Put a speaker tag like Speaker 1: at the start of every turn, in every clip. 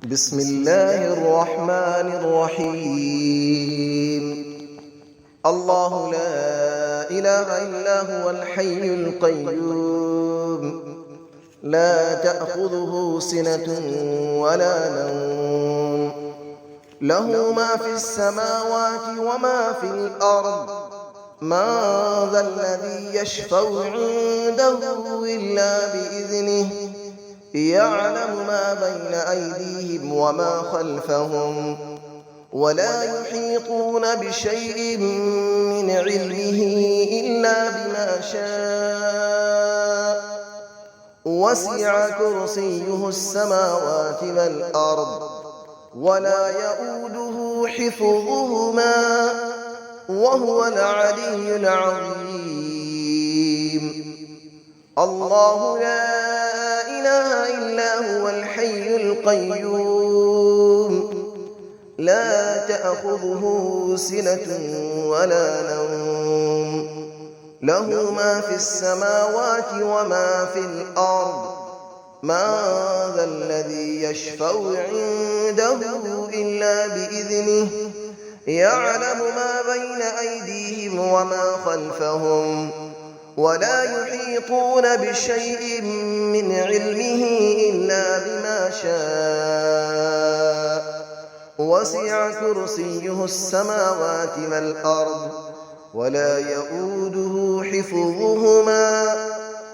Speaker 1: بسم الله الرحمن الرحيم. الله لا إله إلا هو الحي القيوم، لا تأخذه سنة ولا نوم، له ما في السماوات وما في الأرض. من ذا الذي يشفع عنده إلا بإذنه، يعلم ما بين أيديهم وما خلفهم، ولا يحيطون بشيء من علمه إلا بما شاء. وسع كرسيه السماوات والأرض، ولا يؤوده حفظهما، وهو العلي العظيم. الله لا إله إلا هو الحي القيوم، لا تأخذه سنة ولا نوم، له ما في السماوات وما في الأرض. من ذا الذي يشفع عنده إلا بإذنه، يعلم ما بين أيديهم وما خلفهم، ولا يحيطون بشيء من علمه إلا بما شاء. وسع كرسيه السماوات والأرض، ولا يؤوده حفظهما،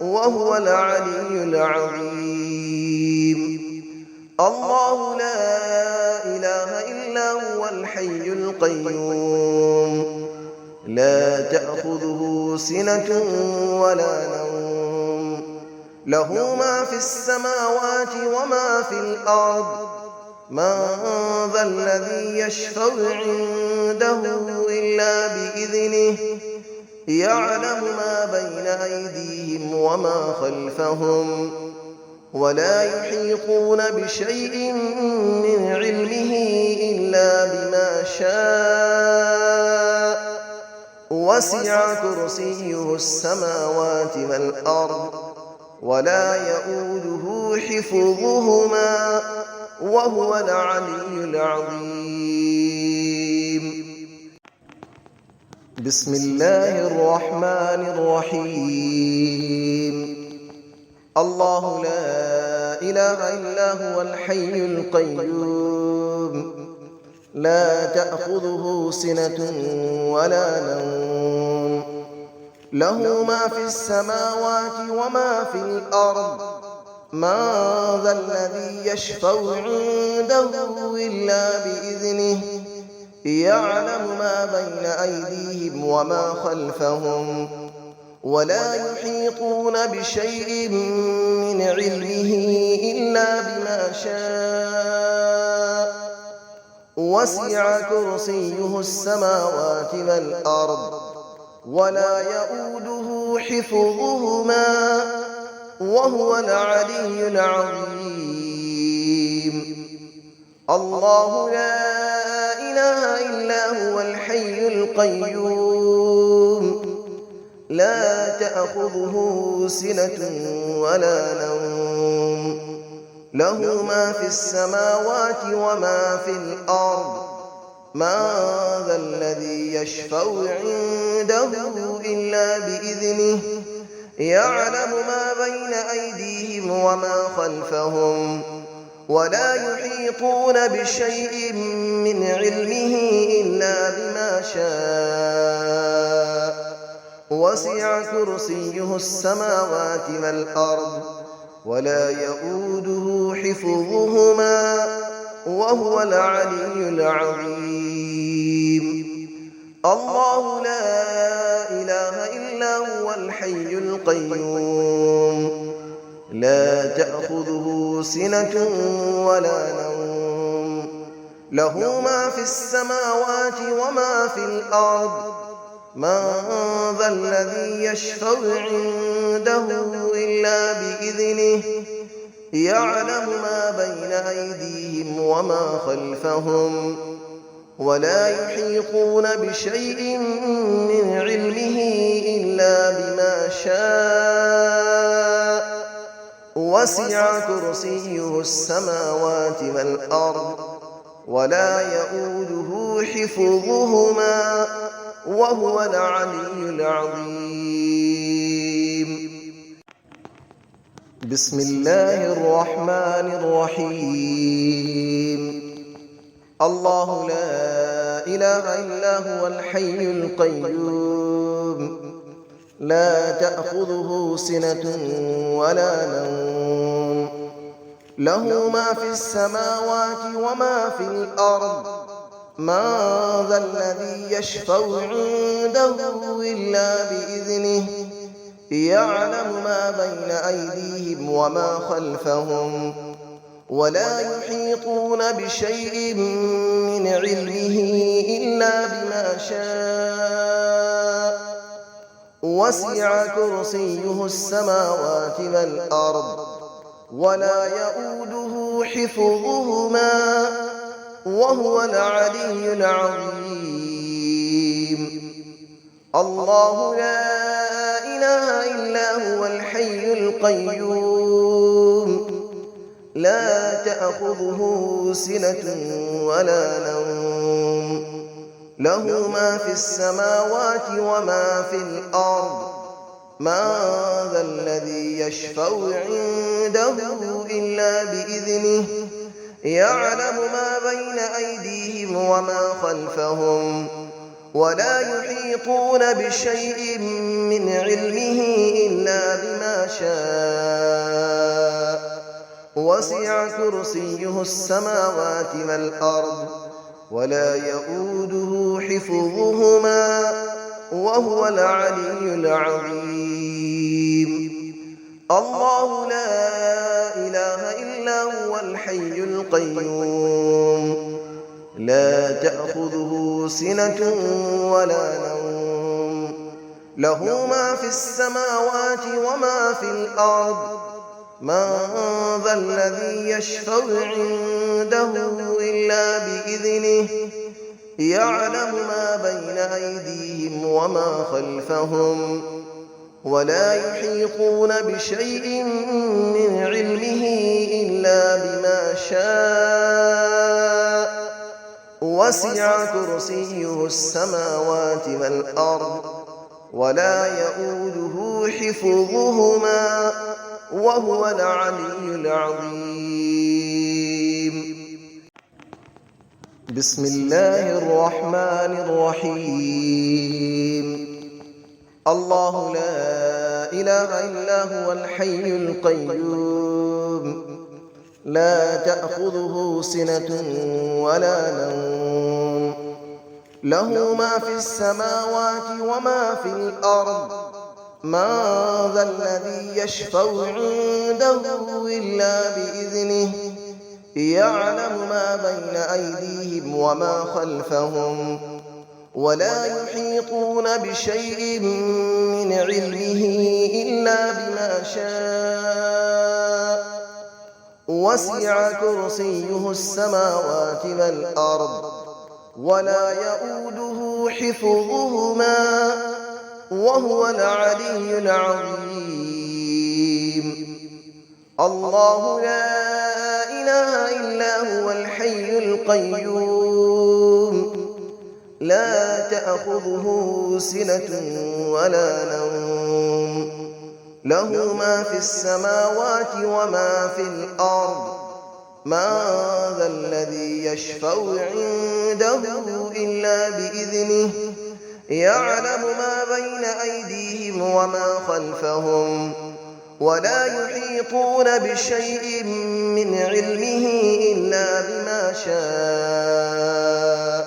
Speaker 1: وهو العلي العظيم. الله لا إله إلا هو الحي القيوم، لا تأخذه سنة ولا نوم، له ما في السماوات وما في الأرض. من ذا الذي يشفع عنده إلا بإذنه، يعلم ما بين أيديهم وما خلفهم، ولا يحيطون بشيء من علمه إلا بما شاء. وسع كرسيه السماوات والأرض، ولا يؤوده حفظهما، وهو العلي العظيم. بسم الله الرحمن الرحيم. الله لا إله إلا هو الحي القيوم، لا تأخذه سنة ولا نوم، له ما في السماوات وما في الأرض. من ذا الذي يشفع عنده إلا بإذنه، يعلم ما بين أيديهم وما خلفهم، ولا يحيطون بشيء من علمه إلا بما شاء. وسع كرسيه السماوات والأرض، ولا يؤوده حفظهما، وهو العلي العظيم. الله لا إله إلا هو الحي القيوم، لا تأخذه سنة ولا نوم، له ما في السماوات وما في الأرض. من ذا الذي يشفع عنده إلا بإذنه، يعلم ما بين أيديهم وما خلفهم، ولا يحيطون بشيء من علمه إلا بما شاء. وسع كرسيه السماوات والأرض، ولا يؤوده حفظهما، وهو العلي العظيم. الله لا إله إلا هو الحي القيوم، لا تأخذه سنة ولا نوم، له ما في السماوات وما في الأرض. من ذا الذي يشفع عنده إلا بإذنه، يعلم ما بين أيديهم وما خلفهم، ولا يحيطون بشيء من علمه إلا بما شاء. وسع كرسيه السماوات والأرض ولا يؤوده حفظهما وهو العلي العظيم. بسم الله الرحمن الرحيم. الله لا إله إلا هو الحي القيوم لا تأخذه سنة ولا نوم له ما في السماوات وما في الأرض من ذا الذي يشفع عنده إلا بإذنه يعلم ما بين أيديهم وما خلفهم ولا يحيطون بشيء من علمه إلا بما شاء وسع كرسيه السماوات والأرض ولا يؤوده حفظهما وهو العلي العظيم. الله لا إله إلا هو الحي القيوم لا تأخذه سنة ولا نوم له ما في السماوات وما في الأرض من ذا الذي يشفع عنده إلا بإذنه يعلم ما بين أيديهم وما خلفهم ولا يحيطون بشيء من علمه إلا بما شاء وسع كرسيه السماوات والأرض ولا يؤوده حفظهما وهو العلي العظيم. الله لا إله إلا هو الحي القيوم لا تأخذه سنة ولا نوم له ما في السماوات وما في الأرض من ذا الذي يشفع عنده إلا بإذنه يعلم ما بين أيديهم وما خلفهم ولا يحيطون بشيء من علمه إلا بما شاء وسع كرسيه السماوات والأرض ولا يؤوده حفظهما وهو العلي العظيم. بسم الله الرحمن الرحيم. الله لا إله إلا هو الحي القيوم لا تأخذه سنة ولا نوم له ما في السماوات وما في الأرض من ذا الذي يشفع عنده إلا بإذنه يعلم ما بين أيديهم وما خلفهم ولا يحيطون بشيء من علمه إلا بما شاء وسع كرسيه السماوات والأرض ولا يؤوده حفظهما وهو العلي العظيم. الله لا إله إلا هو الحي القيوم لا تأخذه سنة ولا نوم له ما في السماوات وما في الأرض من ذا الذي يشفع عنده إلا بإذنه يعلم ما بين أيديهم وما خلفهم ولا يحيطون بشيء من علمه إلا بما شاء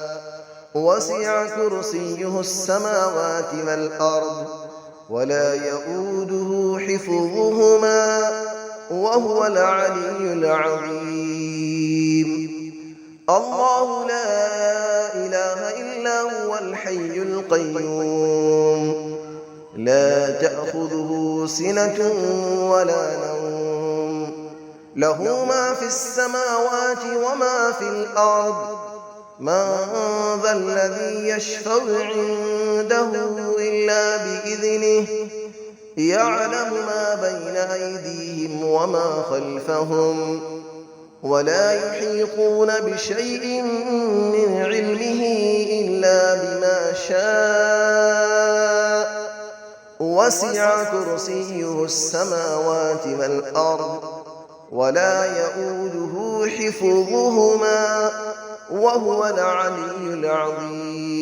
Speaker 1: وسع كرسيه السماوات والأرض ولا يؤوده حفظهما وهو العلي العظيم. الله لا إله إلا هو الحي القيوم لا تأخذه سنة ولا نوم له ما في السماوات وما في الأرض من ذا الذي يشفع عنده إلا بإذنه يعلم ما بين أيديهم وما خلفهم ولا يحيطون بشيء من علمه إلا بما شاء وسع كرسيه السماوات والأرض ولا يئوده حفظهما وهو العلي العظيم